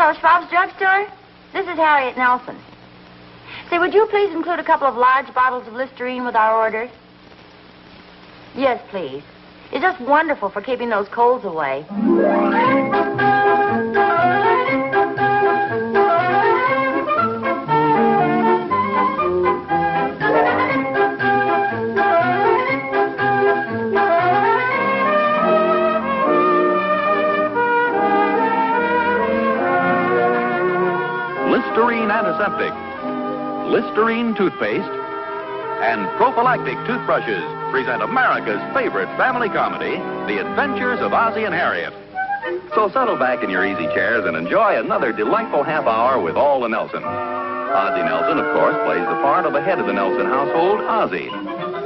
Hello, Schwab's Drugstore. This is Harriet Nelson. Say, would you please include a couple of large bottles of Listerine with our orders? Yes, please. It's just wonderful for keeping those colds away. Listerine Antiseptic, Listerine Toothpaste, and Prophylactic Toothbrushes present America's favorite family comedy, The Adventures of Ozzie and Harriet. So settle back in your easy chairs and enjoy another delightful half hour with all the Nelsons. Ozzie Nelson, of course, plays the part of the head of the Nelson household, Ozzie.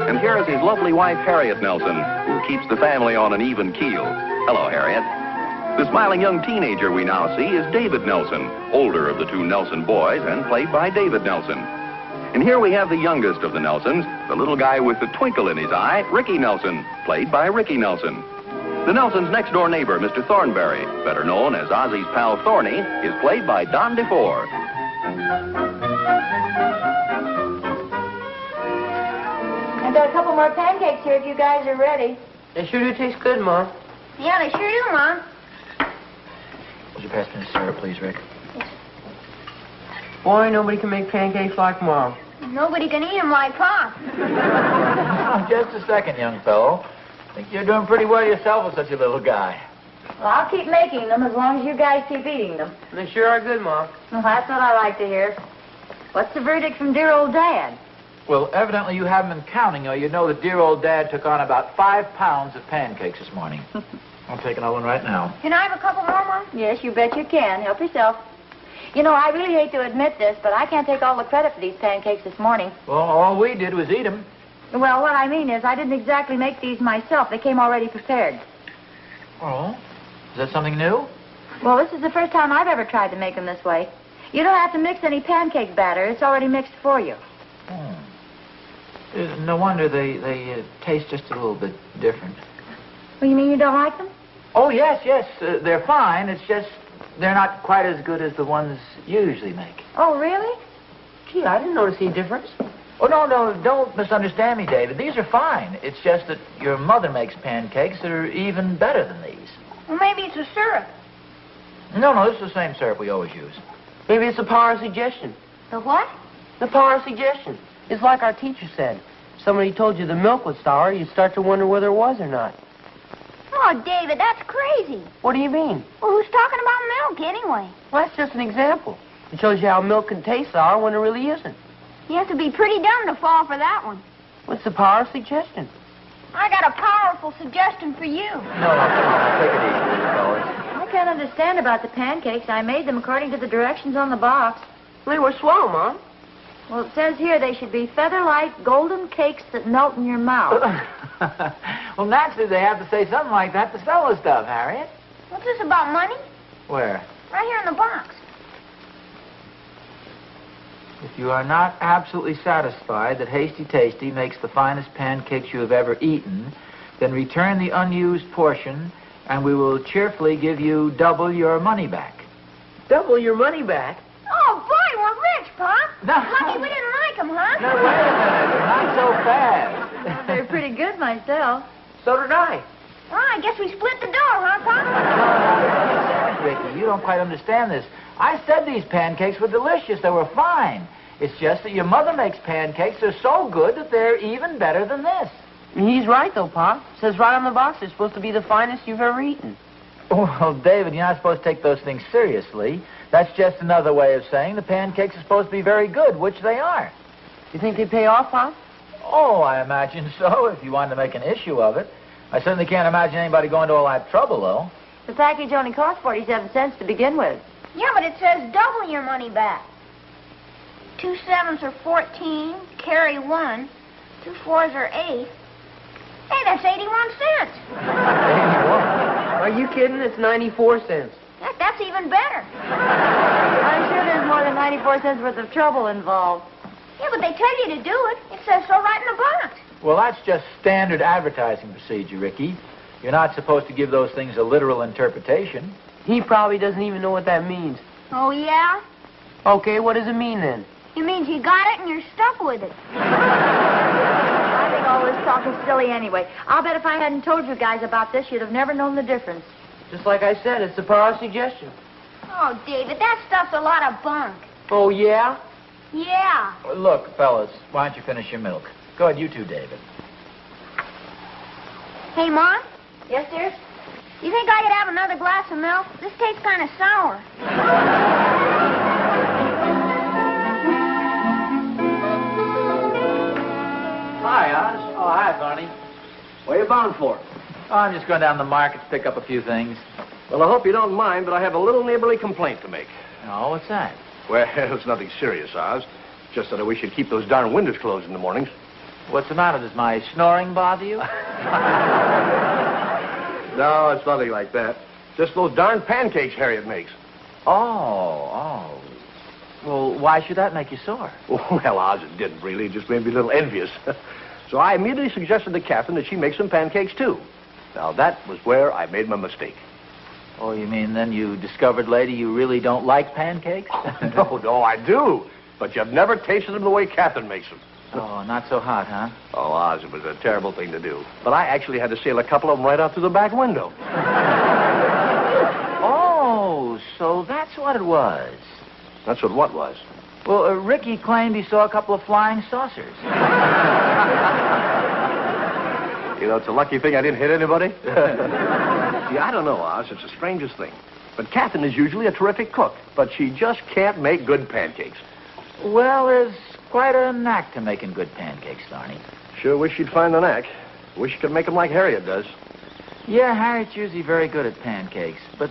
And here is his lovely wife, Harriet Nelson, who keeps the family on an even keel. Hello, Harriet. The smiling young teenager we now see is David Nelson, older of the two Nelson boys and played by David Nelson. And here we have the youngest of the Nelsons, the little guy with the twinkle in his eye, Ricky Nelson, played by Ricky Nelson. The Nelsons' next-door neighbor, Mr. Thornberry, better known as Ozzie's pal Thorny, is played by Don DeFore. I've got a couple more pancakes here if you guys are ready. They sure do taste good, Mom. Yeah, they sure do, Mom. Would you pass me the syrup, please, Rick? Yes. Boy, nobody can make pancakes like Mom. Nobody can eat them like Pop. Oh, just a second, young fellow. I think you're doing pretty well yourself with such a little guy. Well, I'll keep making them as long as you guys keep eating them. They sure are good, Mom. Well, that's what I like to hear. What's the verdict from dear old Dad? Well, evidently you haven't been counting, or you know that dear old Dad took on about 5 pounds of pancakes this morning. I'll take another one right now. Can I have a couple more, Mom? Yes, you bet you can. Help yourself. You know, I really hate to admit this, but I can't take all the credit for these pancakes this morning. Well, all we did was eat them. Well, what I mean is I didn't exactly make these myself. They came already prepared. Oh? Is that something new? Well, this is the first time I've ever tried to make them this way. You don't have to mix any pancake batter. It's already mixed for you. No wonder they taste just a little bit different. Well, you mean you don't like them? Oh, yes. They're fine. It's just they're not quite as good as the ones you usually make. Oh, really? Gee, I didn't notice any difference. Oh, no, don't misunderstand me, David. These are fine. It's just that your mother makes pancakes that are even better than these. Well, maybe it's the syrup. No, this is the same syrup we always use. Maybe it's the power of suggestion. The what? The power of suggestion. It's like our teacher said. If somebody told you the milk was sour, you'd start to wonder whether it was or not. Oh, David, that's crazy. What do you mean? Well, who's talking about milk anyway? Well, that's just an example. It shows you how milk can taste sour when it really isn't. You have to be pretty dumb to fall for that one. What's the power of suggestion? I got a powerful suggestion for you. No, come on, take it easy, fellas. I can't understand about the pancakes. I made them according to the directions on the box. They were swell, Mom. Well, it says here they should be feather-light golden cakes that melt in your mouth. Well, naturally, they have to say something like that to sell the stuff, Harriet. What's this about money? Where? Right here in the box. If you are not absolutely satisfied that Hasty Tasty makes the finest pancakes you have ever eaten, then return the unused portion, and we will cheerfully give you double your money back. Double your money back? Oh, boy, we're rich, Pop. No. Lucky we didn't like them, huh? No, wait a minute. Not so fast. They're pretty good myself. So did I. Well, I guess we split the dough, huh, Pop? No, Ricky, you don't quite understand this. I said these pancakes were delicious. They were fine. It's just that your mother makes pancakes. They're so good that they're even better than this. He's right, though, Pop. It says right on the box they're supposed to be the finest you've ever eaten. Well, David, you're not supposed to take those things seriously. That's just another way of saying the pancakes are supposed to be very good, which they are. You think they pay off, Pop? Oh, I imagine so, if you wanted to make an issue of it. I certainly can't imagine anybody going to all that trouble, though. The package only cost 47 cents to begin with. Yeah, but it says double your money back. 2 7s are 14, carry 1. 2 4s are 8. Hey, that's 81 cents. 81. Are you kidding? It's 94 cents. That's even better. I'm sure there's more than 94 cents worth of trouble involved. Yeah, but they tell you to do it. It says so right in the box. Well, that's just standard advertising procedure, Ricky. You're not supposed to give those things a literal interpretation. He probably doesn't even know what that means. Oh, yeah? Okay, what does it mean then? It means you got it and you're stuck with it. I think all this talk is silly anyway. I'll bet if I hadn't told you guys about this, you'd have never known the difference. Just like I said, it's the power suggestion. Oh, David, that stuff's a lot of bunk. Oh, yeah? Yeah. Look, fellas, why don't you finish your milk? Go ahead, you two, David. Hey, Mom, Yes, dear? you think I could have another glass of milk? This tastes kind of sour. Hi, Oz. Oh, hi, Barney. Where you bound for? Oh, I'm just going down to the market to pick up a few things. Well, I hope you don't mind, but I have a little neighborly complaint to make. Oh, what's that? Well, it's nothing serious, Oz. Just that we should keep those darn windows closed in the mornings. What's the matter? Does my snoring bother you? No, it's nothing like that. Just those darn pancakes Harriet makes. Oh. Well, why should that make you sore? Well, Oz, it didn't really. It just made me a little envious. So I immediately suggested to Catherine that she make some pancakes, too. Now, that was where I made my mistake. Oh, you mean then you discovered later you really don't like pancakes? No, I do. But you've never tasted them the way Catherine makes them. Oh, not so hot, huh? Oh, Oz, it was a terrible thing to do. But I actually had to sail a couple of them right out through the back window. Oh, so that's what it was. That's what was. Well, Ricky claimed he saw a couple of flying saucers. You know, it's a lucky thing I didn't hit anybody. See, I don't know, Oz. It's the strangest thing. But Catherine is usually a terrific cook, but she just can't make good pancakes. Well, there's quite a knack to making good pancakes, Barney. Sure wish she'd find the knack. Wish she could make them like Harriet does. Yeah, Harriet's usually very good at pancakes, but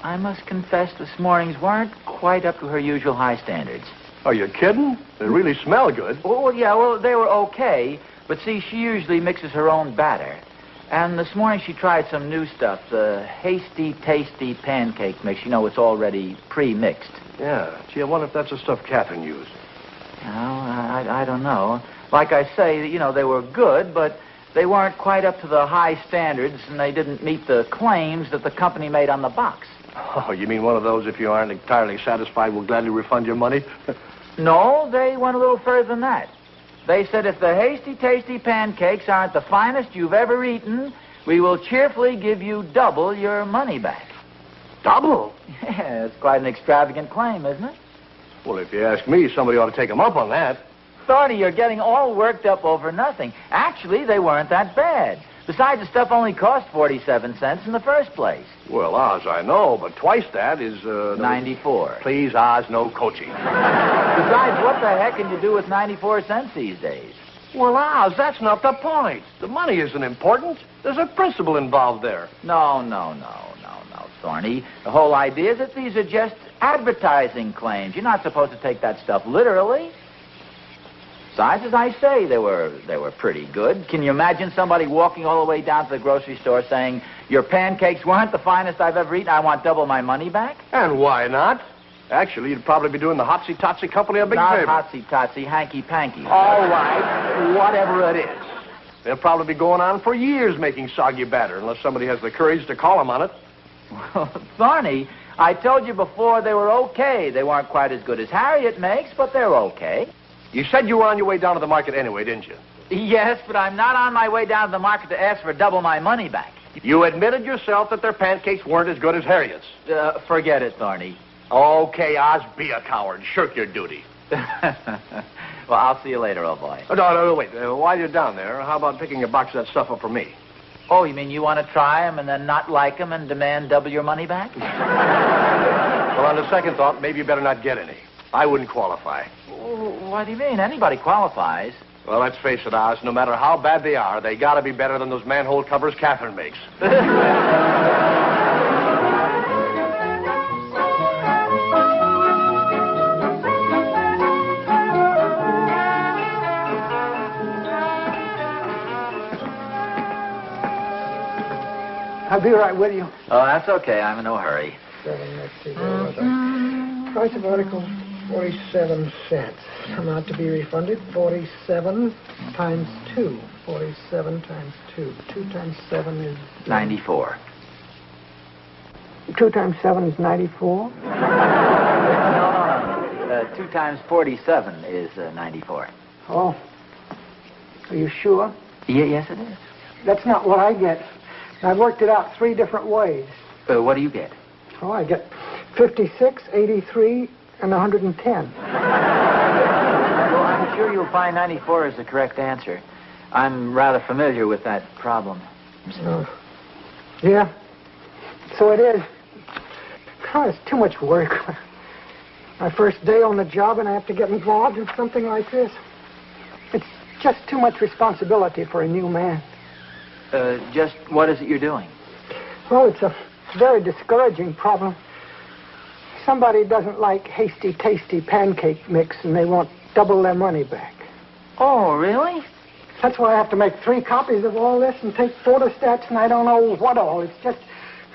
I must confess this morning's weren't quite up to her usual high standards. Are you kidding? They really smell good. Oh, yeah, well, they were okay, but see, she usually mixes her own batter. And this morning she tried some new stuff, the hasty, tasty pancake mix. You know, it's already pre-mixed. Yeah. Gee, I wonder if that's the stuff Catherine used. Well, I don't know. Like I say, you know, they were good, but they weren't quite up to the high standards, and they didn't meet the claims that the company made on the box. Oh, you mean one of those, if you aren't entirely satisfied, will gladly refund your money? No, they went a little further than that. They said if the hasty, tasty pancakes aren't the finest you've ever eaten, we will cheerfully give you double your money back. Double? Yeah, it's quite an extravagant claim, isn't it? Well, if you ask me, somebody ought to take them up on that. Thorny, you're getting all worked up over nothing. Actually, they weren't that bad. Besides, the stuff only cost 47 cents in the first place. Well, Oz, I know, but twice that is, 94. Please, Oz, no coaching. Besides, what the heck can you do with 94 cents these days? Well, Oz, that's not the point. The money isn't important. There's a principle involved there. No, Thorny. The whole idea is that these are just advertising claims. You're not supposed to take that stuff literally. Besides, as I say, they were pretty good. Can you imagine somebody walking all the way down to the grocery store saying, your pancakes weren't the finest I've ever eaten, I want double my money back? And why not? Actually, you'd probably be doing the Hotsy-Totsy Company a big favor. Not Hotsy-Totsy, hanky-panky. All right, whatever it is. They'll probably be going on for years making soggy batter, unless somebody has the courage to call them on it. Well, Thorny, I told you before they were okay. They weren't quite as good as Harriet makes, but they're okay. You said you were on your way down to the market anyway, didn't you? Yes, but I'm not on my way down to the market to ask for double my money back. You admitted yourself that their pancakes weren't as good as Harriet's. Forget it, Thorny. Okay, Oz, be a coward. Shirk your duty. Well, I'll see you later, old boy. Oh, no, wait. While you're down there, how about picking a box of that stuff up for me? Oh, you mean you want to try them and then not like them and demand double your money back? Well, on the second thought, maybe you better not get any. I wouldn't qualify. What do you mean? Anybody qualifies. Well, let's face it, Oz. No matter how bad they are, they gotta be better than those manhole covers Catherine makes. I'll be right with you. Oh, that's okay. I'm in no hurry. Let's see. Price of article, 47 cents. Amount to be refunded, 47 times 2. 47 times 2. 2 times 7 is... 94. 2 times 7 is 94. 2 times 47 is 94. Oh. Are you sure? Yeah, yes, it is. That's not what I get. I've worked it out 3 different ways. What do you get? Oh, I get 56, 83, and 110. Well, I'm sure you'll find 94 is the correct answer. I'm rather familiar with that problem. Yeah, so it is. Oh, it's too much work. My first day on the job, and I have to get involved in something like this. It's just too much responsibility for a new man. Just what is it you're doing? Well, it's a very discouraging problem. Somebody doesn't like hasty, tasty pancake mix, and they want double their money back. Oh, really? That's why I have to make 3 copies of all this and take photostats, and I don't know what all. It's just,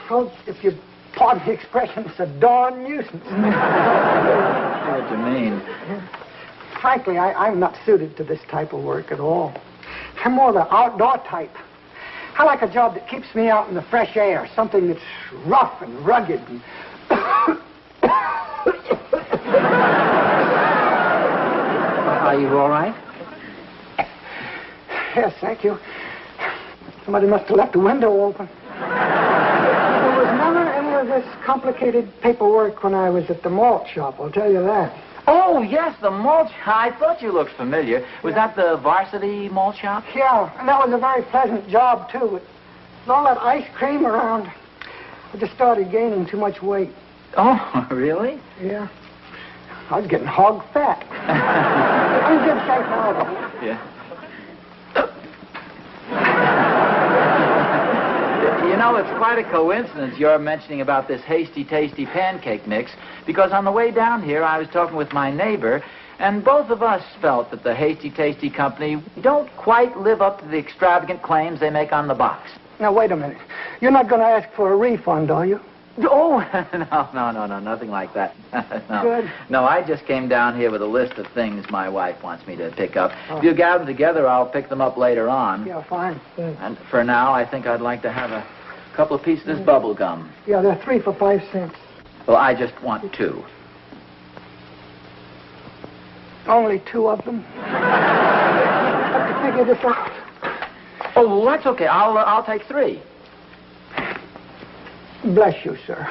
well, if you pardon the expression, it's a darn nuisance. What do you mean? Frankly, I'm not suited to this type of work at all. I'm more the outdoor type. I like a job that keeps me out in the fresh air, something that's rough and rugged. And Are you all right? Yes, thank you. Somebody must have left the window open. There was never any of this complicated paperwork when I was at the malt shop, I'll tell you that. Oh, yes, the malt shop. I thought you looked familiar. Was that the varsity malt shop? Yeah, and that was a very pleasant job, too. With all that ice cream around, I just started gaining too much weight. Oh, really? Yeah. I was getting hog fat. I'm in good shape now, though. Yeah. You know, it's quite a coincidence you're mentioning about this hasty, tasty pancake mix, because on the way down here, I was talking with my neighbor, and both of us felt that the Hasty Tasty Company don't quite live up to the extravagant claims they make on the box. Now, wait a minute. You're not going to ask for a refund, are you? Oh, no, nothing like that. No. Good. No, I just came down here with a list of things my wife wants me to pick up. If you gather them together, I'll pick them up later on. Yeah, fine. And for now, I think I'd like to have a couple of pieces of this bubble gum. Yeah, they're 3 for 5 cents. Well, I just want 2. Only 2 of them. I have to figure this out. Oh, well, that's okay. I'll take 3. Bless you, sir.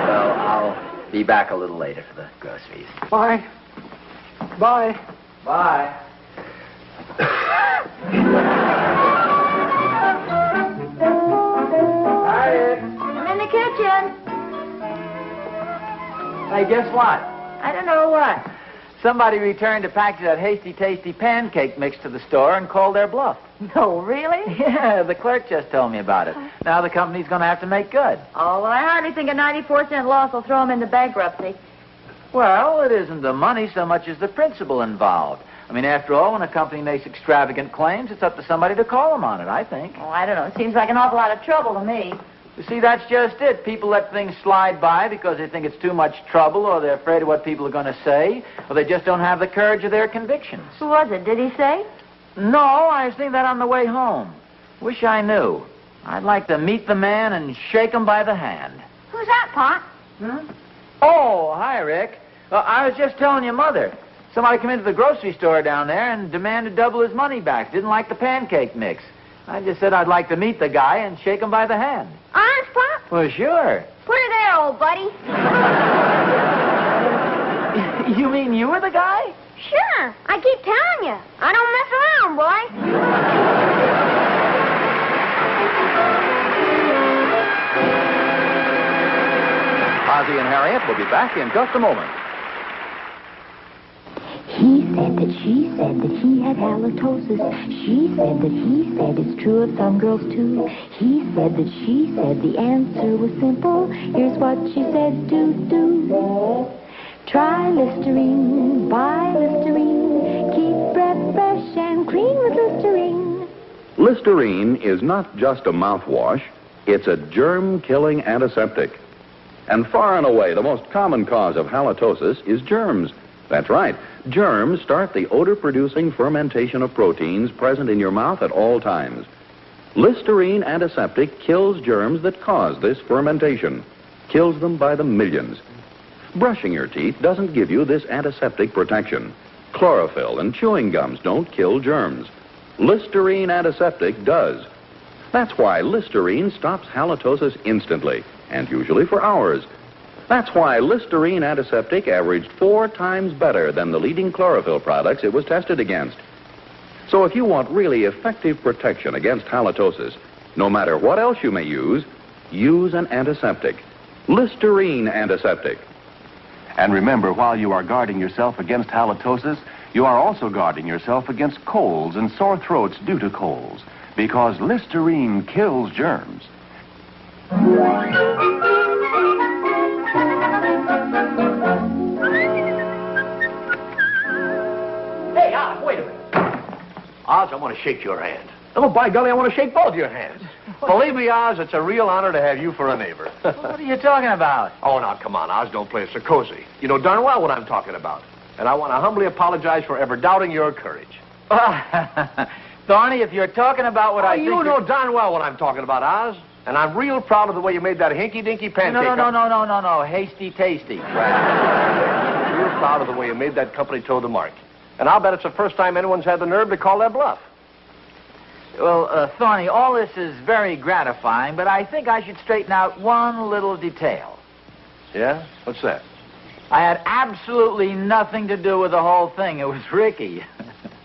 Well, I'll be back a little later for the groceries. Bye. Bye. Bye. Harriet. I'm in the kitchen. Hey, guess what? I don't know what. Somebody returned a package of that Hasty Tasty pancake mix to the store and called their bluff. No, really? Yeah, the clerk just told me about it. Now the company's going to have to make good. Oh, well, I hardly think a 94-cent loss will throw them into bankruptcy. Well, it isn't the money so much as the principle involved. I mean, after all, when a company makes extravagant claims, it's up to somebody to call them on it, I think. Oh, I don't know. It seems like an awful lot of trouble to me. You see, that's just it. People let things slide by because they think it's too much trouble, or they're afraid of what people are going to say, or they just don't have the courage of their convictions. Who was it? Did he say? No, I was thinking that on the way home. Wish I knew. I'd like to meet the man and shake him by the hand. Who's that, Pop? Oh, hi, Rick. I was just telling your mother. Somebody came into the grocery store down there and demanded double his money back. Didn't like the pancake mix. I just said I'd like to meet the guy and shake him by the hand. Honest, Pop? Well, sure. Put her there, old buddy. You mean you were the guy? Sure. I keep telling you. I don't mess around, boy. Ozzie and Harriet will be back in just a moment. He said that she said that he had halitosis. She said that he said it's true of some girls too. He said that she said the answer was simple. Here's what she said to do. Try Listerine, buy Listerine. Keep breath fresh and clean with Listerine. Listerine is not just a mouthwash. It's a germ-killing antiseptic. And far and away, the most common cause of halitosis is germs. That's right. Germs start the odor-producing fermentation of proteins present in your mouth at all times. Listerine antiseptic kills germs that cause this fermentation. Kills them by the millions. Brushing your teeth doesn't give you this antiseptic protection. Chlorophyll and chewing gums don't kill germs. Listerine antiseptic does. That's why Listerine stops halitosis instantly, and usually for hours. That's why Listerine antiseptic averaged 4 times better than the leading chlorophyll products it was tested against. So if you want really effective protection against halitosis, no matter what else you may use an antiseptic. Listerine antiseptic. And remember, while you are guarding yourself against halitosis, you are also guarding yourself against colds and sore throats due to colds, because Listerine kills germs. Hey, Oz, wait a minute. Oz, I want to shake your hand. Oh, by golly, I want to shake both your hands. Believe me, Oz, it's a real honor to have you for a neighbor. What are you talking about? Oh, now, come on, Oz, don't play it so cozy. You know darn well what I'm talking about. And I want to humbly apologize for ever doubting your courage. Thorny, if you're talking about what I think... You know darn well what I'm talking about, Oz. And I'm real proud of the way you made that hinky-dinky pancake. No. Hasty tasty. Right. Real proud of the way you made that company toe the mark. And I'll bet it's the first time anyone's had the nerve to call their bluff. Well, Thorny, all this is very gratifying, but I think I should straighten out one little detail. Yeah? What's that? I had absolutely nothing to do with the whole thing. It was Ricky.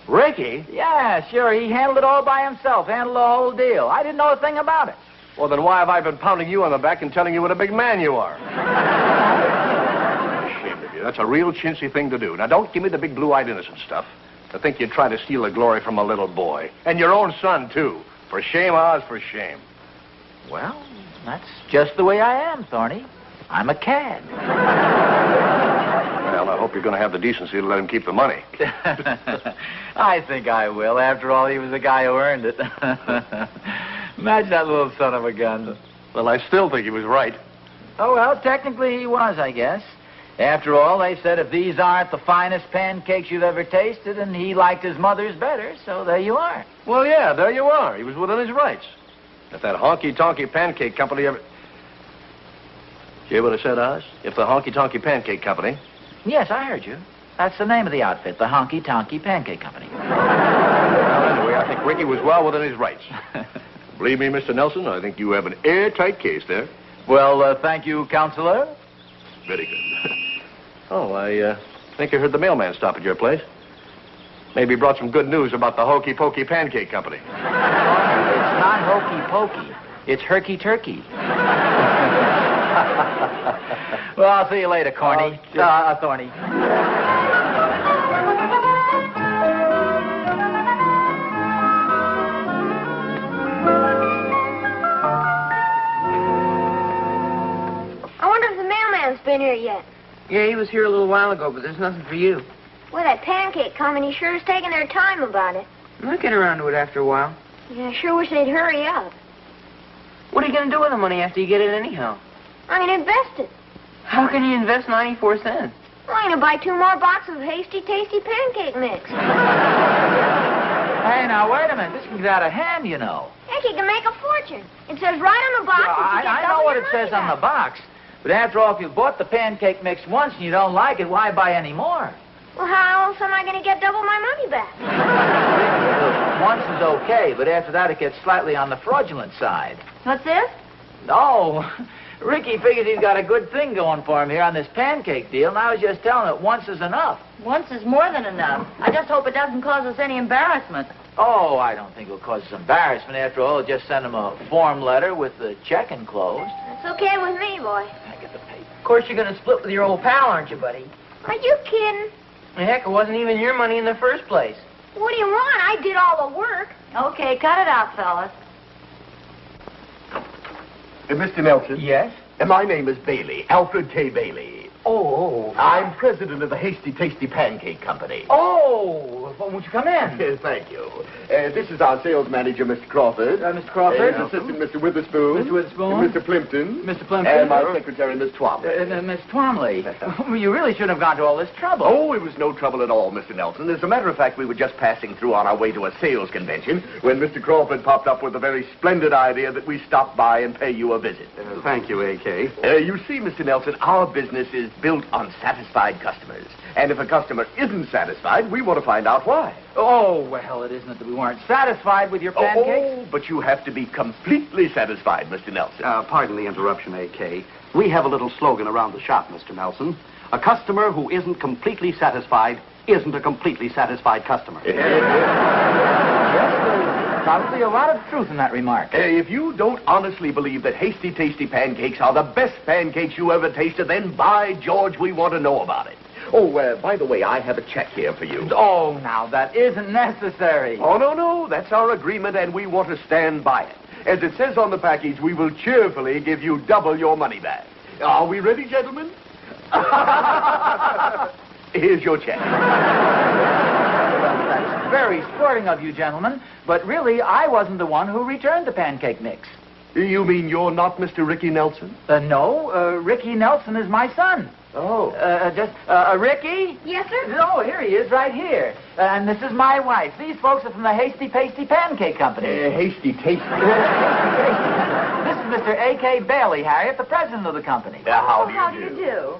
Ricky? Yeah, sure. He handled it all by himself, handled the whole deal. I didn't know a thing about it. Well, then why have I been pounding you on the back and telling you what a big man you are? I'm ashamed of you. That's a real chintzy thing to do. Now, don't give me the big blue-eyed innocent stuff. To think you'd try to steal the glory from a little boy. And your own son, too. For shame, Oz, for shame. Well, that's just the way I am, Thorny. I'm a cad. Well, I hope you're going to have the decency to let him keep the money. I think I will. After all, he was the guy who earned it. Imagine that little son of a gun. Well, I still think he was right. Oh, well, technically he was, I guess. After all, they said if these aren't the finest pancakes you've ever tasted, and he liked his mother's better, so there you are. Well, yeah, there you are. He was within his rights. If that honky-tonky pancake company ever... Did you hear what I said, Oz? If the honky-tonky pancake company... Yes, I heard you. That's the name of the outfit, the Honky Tonky Pancake Company. Well, anyway, I think Ricky was well within his rights. Believe me, Mr. Nelson, I think you have an airtight case there. Well, thank you, Counselor. Very good. Oh, I think I heard the mailman stop at your place. Maybe he brought some good news about the Hokey Pokey Pancake Company. It's not hokey pokey. It's herky turkey. Well, I'll see you later, Corny. Thorny. I wonder if the mailman's been here yet. Yeah, he was here a little while ago, but there's nothing for you. Well, that pancake company sure is taking their time about it. I'll get around to it after a while. Yeah, I sure wish they'd hurry up. What are you going to do with the money after you get it anyhow? I'm going to invest it. How can you invest 94 cents? Well, I'm going to buy 2 more boxes of Hasty Tasty Pancake Mix. Hey, now, wait a minute. This can get out of hand, you know. Heck, you can make a fortune. It says right on the box that you get I know double what your it says money on the back. box. But after all, if you bought the pancake mix once and you don't like it, why buy any more? Well, how else am I going to get double my money back? Once is okay, but after that it gets slightly on the fraudulent side. What's this? No, Ricky figures he's got a good thing going for him here on this pancake deal, and I was just telling him that once is enough. Once is more than enough. I just hope it doesn't cause us any embarrassment. Oh, I don't think it'll cause us embarrassment. After all, I'll just send him a form letter with the check enclosed. That's okay with me, boy. I get the paper. Of course, you're going to split with your old pal, aren't you, buddy? Are you kidding? Heck, it wasn't even your money in the first place. What do you want? I did all the work. Okay, cut it out, fellas. Mr. Nelson? Yes? My name is Bailey, Alfred K. Bailey. Oh. I'm president of the Hasty Tasty Pancake Company. Oh, well, won't you come in? Yes, thank you. This is our sales manager, Mr. Crawford. Mr. Crawford. His assistant, Mr. Witherspoon. Mr. Witherspoon. Mr. Plimpton. Mr. Plimpton. And my secretary, Miss Twombly. Miss Twomley, you really shouldn't have gone to all this trouble. Oh, it was no trouble at all, Mr. Nelson. As a matter of fact, we were just passing through on our way to a sales convention when Mr. Crawford popped up with a very splendid idea that we stop by and pay you a visit. Thank you, A.K. You see, Mr. Nelson, our business is built on satisfied customers. And if a customer isn't satisfied, we want to find out why. Oh, well, it isn't that we weren't satisfied with your pancakes. Oh, but you have to be completely satisfied, Mr. Nelson. Pardon the interruption, A.K. We have a little slogan around the shop, Mr. Nelson. A customer who isn't completely satisfied isn't a completely satisfied customer. Yes, there's probably a lot of truth in that remark. If you don't honestly believe that Hasty Tasty pancakes are the best pancakes you ever tasted, then by George, we want to know about it. Oh, by the way, I have a check here for you. Oh, now, that isn't necessary. Oh, no, that's our agreement, and we want to stand by it. As it says on the package, we will cheerfully give you double your money back. Are we ready, gentlemen? Here's your check. That's very sporting of you, gentlemen, but really, I wasn't the one who returned the pancake mix. You mean you're not Mr. Ricky Nelson? No, Ricky Nelson is my son. Oh. Ricky? Yes, sir? No, here he is, right here. And this is my wife. These folks are from the Hasty Pasty Pancake Company. Hasty Tasty. This is Mr. A.K. Bailey, Harriet, the president of the company. How do you do?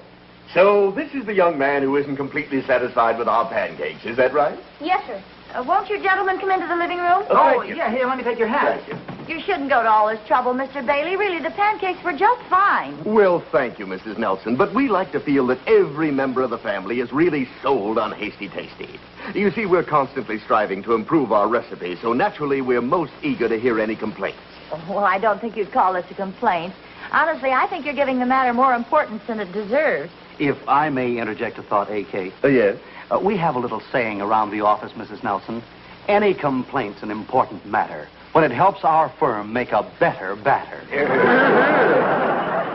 So, this is the young man who isn't completely satisfied with our pancakes, is that right? Yes, sir. Won't you gentlemen come into the living room? Thank you. Yeah, here, let me take your hat. Thank you. You shouldn't go to all this trouble, Mr. Bailey. Really, the pancakes were just fine. Well, thank you, Mrs. Nelson, but we like to feel that every member of the family is really sold on Hasty Tasty. You see, we're constantly striving to improve our recipe, so naturally we're most eager to hear any complaints. Well, I don't think you'd call this a complaint. Honestly, I think you're giving the matter more importance than it deserves. If I may interject a thought, A.K. Yes? We have a little saying around the office, Mrs. Nelson. Any complaint's an important matter when it helps our firm make a better batter.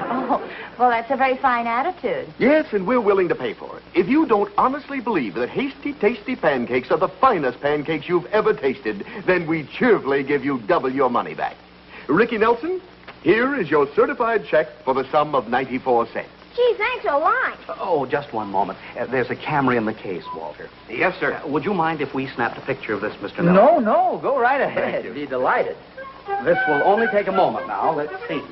Oh, well, that's a very fine attitude. Yes, and we're willing to pay for it. If you don't honestly believe that Hasty Tasty pancakes are the finest pancakes you've ever tasted, then we cheerfully give you double your money back. Ricky Nelson, here is your certified check for the sum of 94 cents. Gee, thanks a lot. Oh, just one moment. There's a camera in the case, Walter. Yes, sir. Would you mind if we snapped a picture of this, Mr. Nelson? No, go right ahead. Thank you. Be delighted. This will only take a moment now. Let's see.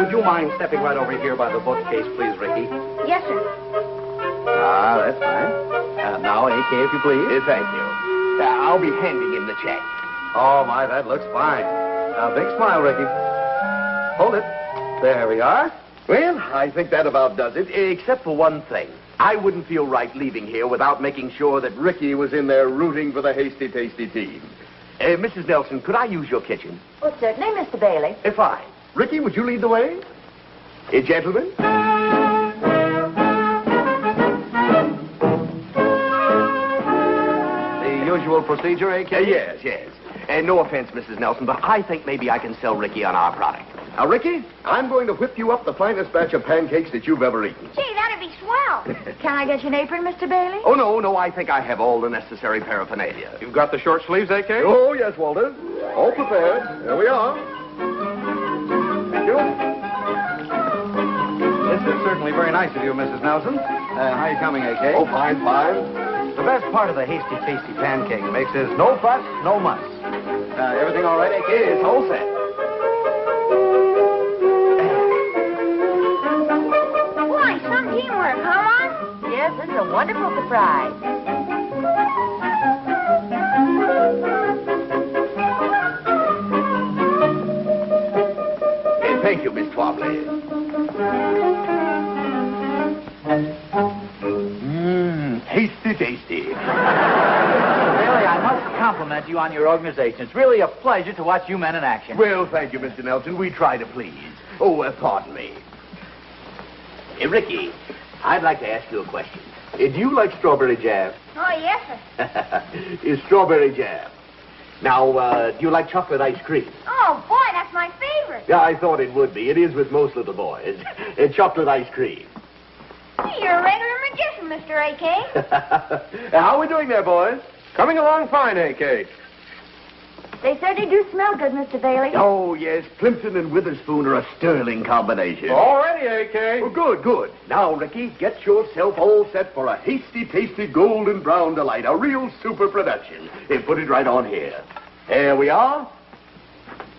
Would you mind stepping right over here by the bookcase, please, Ricky? Yes, sir. That's fine. Now, A.K., if you please. Thank you. I'll be handing him the check. Oh, my, that looks fine. Now, big smile, Ricky. Hold it. There we are. Well, I think that about does it, except for one thing. I wouldn't feel right leaving here without making sure that Ricky was in there rooting for the Hasty Tasty team. Mrs. Nelson, could I use your kitchen? Well, certainly, Mr. Bailey. Fine. Ricky, would you lead the way? Gentlemen? The usual procedure, A.K.? Yes. No offense, Mrs. Nelson, but I think maybe I can sell Ricky on our product. Now, Ricky, I'm going to whip you up the finest batch of pancakes that you've ever eaten. Gee, that'd be swell. Can I get you an apron, Mr. Bailey? Oh, no, I think I have all the necessary paraphernalia. You've got the short sleeves, A.K.? Oh, yes, Walter. All prepared. There we are. Thank you. This is certainly very nice of you, Mrs. Nelson. How are you coming, A.K.? Oh, fine. The best part of the Hasty Tasty pancake mix is no fuss, no muss. Everything all right, A.K.? It's all set. Boy, some teamwork, huh, Mom? Yes, this is a wonderful surprise. Thank you, Miss Twombly. Hasty Tasty. Bailey, I must compliment you on your organization. It's really a pleasure to watch you men in action. Well, thank you, Mr. Nelson. We try to please. Oh, pardon me. Ricky, I'd like to ask you a question. Do you like strawberry jam? Oh, yes, sir. Is strawberry jam. Now, do you like chocolate ice cream? Oh, boy, that's my favorite. Yeah, I thought it would be. It is with most little boys. Chocolate ice cream. You're a regular magician, Mr. A.K. How are we doing there, boys? Coming along fine, A.K. They certainly do smell good, Mr. Bailey. Oh, yes. Plimpton and Witherspoon are a sterling combination. All ready, A.K. Oh, good. Now, Ricky, get yourself all set for a Hasty Tasty golden brown delight. A real super production. Put it right on here. There we are.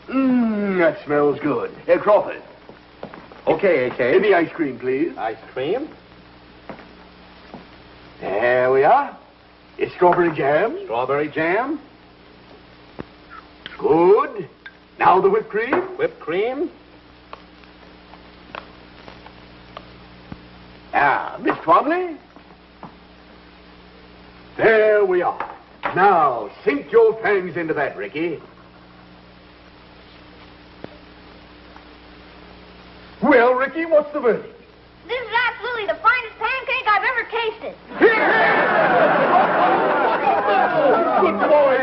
That smells good. Hey, Crawford. Okay, AK. Give me ice cream, please. Ice cream? There we are. It's strawberry jam. Strawberry jam? Good. Now the whipped cream. Whipped cream? Miss Twombly. There we are. Now, sink your fangs into that, Ricky. Well, Ricky, what's the verdict? This is absolutely the finest pancake I've ever tasted. Good boy.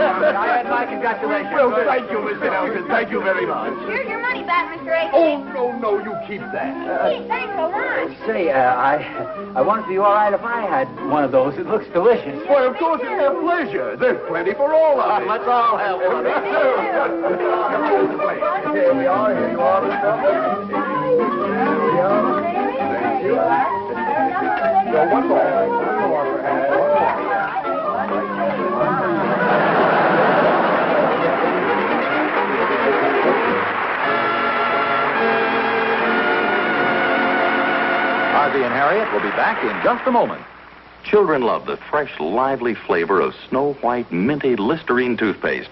I had my congratulations. Well, thank you, Mr. Nelson. Thank you very much. Here's your money back, Mr. A. Oh, no, you keep that. Gee, thanks so much. Say, I wonder if it'd be all right if I had one of those. It looks delicious. Why, of course, it's a pleasure. There's plenty for all of us. Let's all have one. Here we are. Here you are, Mr. There we are. Thank you. So one more. Perhaps. One more. Ozzie and Harriet will be back in just a moment. Children love the fresh, lively flavor of Snow White minty Listerine toothpaste.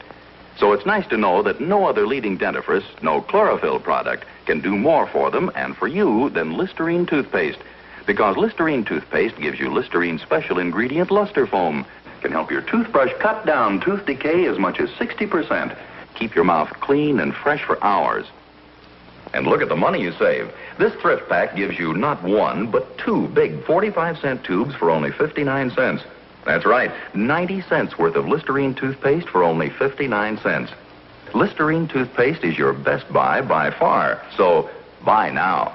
So it's nice to know that no other leading dentifrice, no chlorophyll product, can do more for them and for you than Listerine toothpaste. Because Listerine toothpaste gives you Listerine special ingredient luster foam. Can help your toothbrush cut down tooth decay as much as 60%. Keep your mouth clean and fresh for hours. And look at the money you save. This thrift pack gives you not one, but two big 45-cent tubes for only 59 cents. That's right, 90 cents worth of Listerine toothpaste for only 59 cents. Listerine toothpaste is your best buy by far, so buy now.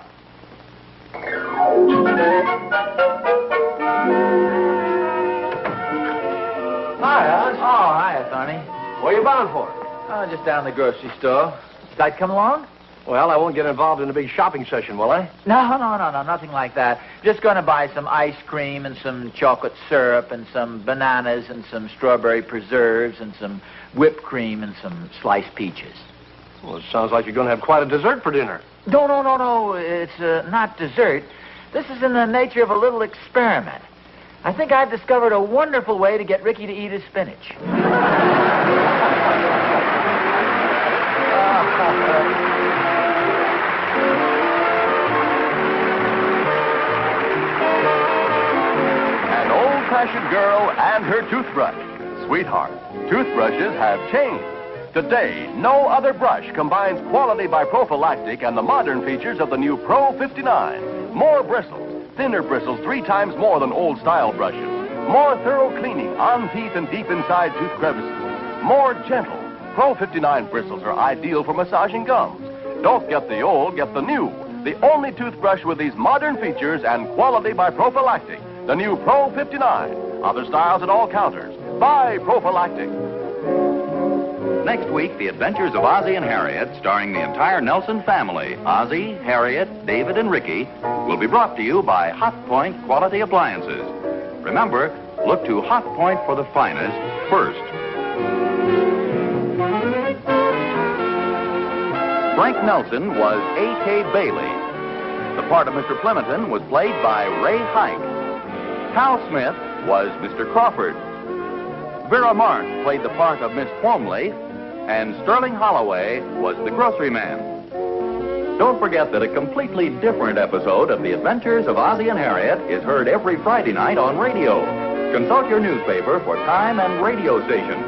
Hi, Oz. Oh, hiya, Thorny. Where you bound for? Oh, just down the grocery store. Like, come along? Well, I won't get involved in a big shopping session, will I? No, nothing like that. Just going to buy some ice cream and some chocolate syrup and some bananas and some strawberry preserves and some whipped cream and some sliced peaches. Well, it sounds like you're going to have quite a dessert for dinner. No. It's not dessert. This is in the nature of a little experiment. I think I've discovered a wonderful way to get Ricky to eat his spinach. An old-fashioned girl and her toothbrush. Sweetheart, toothbrushes have changed. Today, no other brush combines quality by prophylactic and the modern features of the new Pro 59. More bristles, thinner bristles 3 times more than old-style brushes. More thorough cleaning on teeth and deep inside tooth crevices. More gentle. Pro 59 bristles are ideal for massaging gums. Don't get the old, get the new. The only toothbrush with these modern features and quality by prophylactic. The new Pro 59. Other styles at all counters. Buy prophylactic. Next week, The Adventures of Ozzie and Harriet, starring the entire Nelson family, Ozzie, Harriet, David, and Ricky, will be brought to you by Hot Point Quality Appliances. Remember, look to Hot Point for the finest first. Frank Nelson was A.K. Bailey. The part of Mr. Plimpton was played by Ray Hike. Hal Smith was Mr. Crawford. Vera March played the part of Miss Twomley, and Sterling Holloway was the grocery man. Don't forget that a completely different episode of The Adventures of Ozzie and Harriet is heard every Friday night on radio. Consult your newspaper for time and radio station.